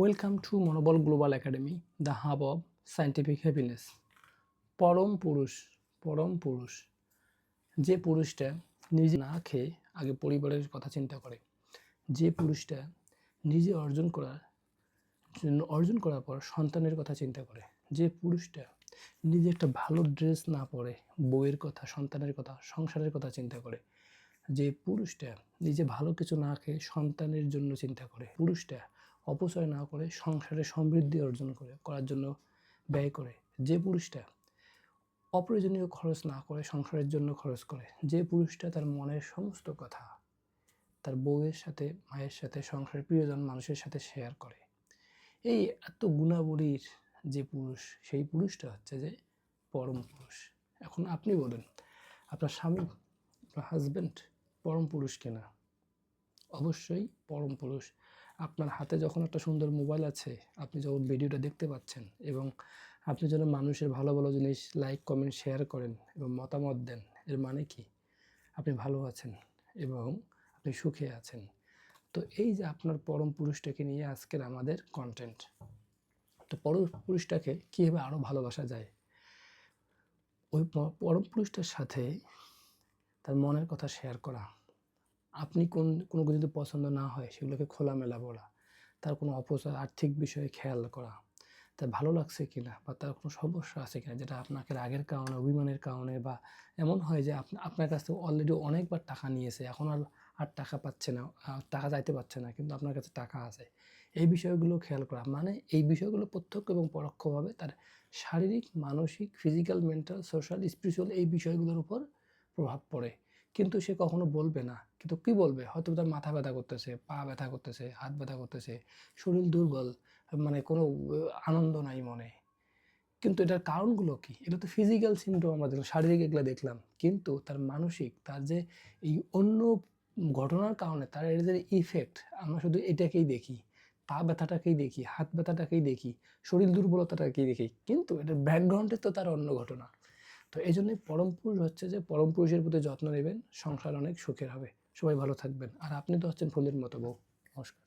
Welcome to মনোবল global academy, the hub of scientific happiness. পরম পুরুষ যে পুরুষটা নিজে না খেয়ে আগে পরিবারের কথা চিন্তা করে, যে পুরুষটা নিজে অর্জন করার পর সন্তানের কথা চিন্তা করে, যে পুরুষটা নিজে একটা ভালো ড্রেস না পরে বউয়ের কথা, সন্তানের কথা, সংসারের কথা চিন্তা করে, যে পুরুষটা নিজে ভালো কিছু না খেয়ে সন্তানের জন্য চিন্তা করে, পুরুষটা অপচয় না করে সংসারে সমৃদ্ধি অর্জন করার জন্য ব্যয় করে, যে পুরুষটা অপ্রয়োজনীয় খরচ না করে সংসারের জন্য খরচ করে, যে পুরুষটা তার মনের সমস্ত কথা তার বউয়ের সাথে, মায়ের সাথে, সংসারের প্রিয়জন মানুষের সাথে শেয়ার করে, এই এত গুণাবলীর যে পুরুষ, সেই পুরুষটা হচ্ছে যে পরম পুরুষ। এখন আপনি বলেন, আপনার স্বামী, আপনার হাজব্যান্ড পরম পুরুষ কিনা? অবশ্যই পরম পুরুষ। আপনার হাতে যখন একটা সুন্দর মোবাইল আছে, আপনি যখন ভিডিওটা দেখতে পাচ্ছেন এবং আপনি যেন মানুষের ভালো ভালো জিনিস লাইক, কমেন্ট, শেয়ার করেন এবং মতামত দেন, এর মানে কি? আপনি ভালো আছেন এবং আপনি সুখে আছেন। তো এই যে আপনার পরম পুরুষটাকে নিয়ে আজকের আমাদের কন্টেন্ট। তো পরম পুরুষটাকে কীভাবে আরও ভালোবাসা যায়? ওই পরম পুরুষটার সাথে তার মনের কথা শেয়ার করা, আপনি কোনো কিছু যদি পছন্দ না হয় সেগুলোকে খোলামেলা বলা, তার কোনো অপচয় আর্থিক বিষয়ে খেয়াল করা, তার ভালো লাগছে কিনা বা তার কোনো সমস্যা আছে কিনা, যেটা আপনাকে রাগের কারণে, অভিমানের কারণে, বা এমন হয় যে আপনার কাছ থেকে অলরেডি অনেকবার টাকা নিয়েছে, এখন আর টাকা পাচ্ছে না, টাকা চাইতে পারছে না, কিন্তু আপনার কাছে টাকা আছে। এই বিষয়গুলো খেয়াল করা, মানে এই বিষয়গুলো প্রত্যক্ষ এবং পরোক্ষভাবে তার শারীরিক, মানসিক, ফিজিক্যাল, মেন্টাল, সোশ্যাল, স্পিরিচুয়াল এই বিষয়গুলোর উপর প্রভাব পড়ে। কিন্তু সে কখনো বলবে না। কিন্তু কী বলবে? হয়তো তার মাথা ব্যথা করতেছে, পা ব্যথা করতেছে, হাত ব্যথা করতেছে, শরীর দুর্বল, মানে কোনো আনন্দ নাই মনে। কিন্তু এটার কারণগুলো কী? এটা তো ফিজিক্যাল সিম্পটম আমরা দেখলাম, শারীরিক এগুলো দেখলাম। কিন্তু তার মানসিক, তার যে এই অন্য ঘটনার কারণে তার এর যে ইফেক্ট, আমরা শুধু এটাকেই দেখি। পা ব্যথাটাকেই দেখি, হাত ব্যথাটাকেই দেখি, শরীর দুর্বলতাটাকেই দেখি। কিন্তু এটার ব্যাকগ্রাউন্ডে তো তার অন্য ঘটনা। তো এই জন্যই পরম পুরুষ হচ্ছে যে পরম পুরুষের প্রতি যত্ন নেবেন, সংসার অনেক সুখের হবে। সবাই ভালো থাকবেন। আর আপনি তো হচ্ছেন ফুলের মতো বউ। নমস্কার।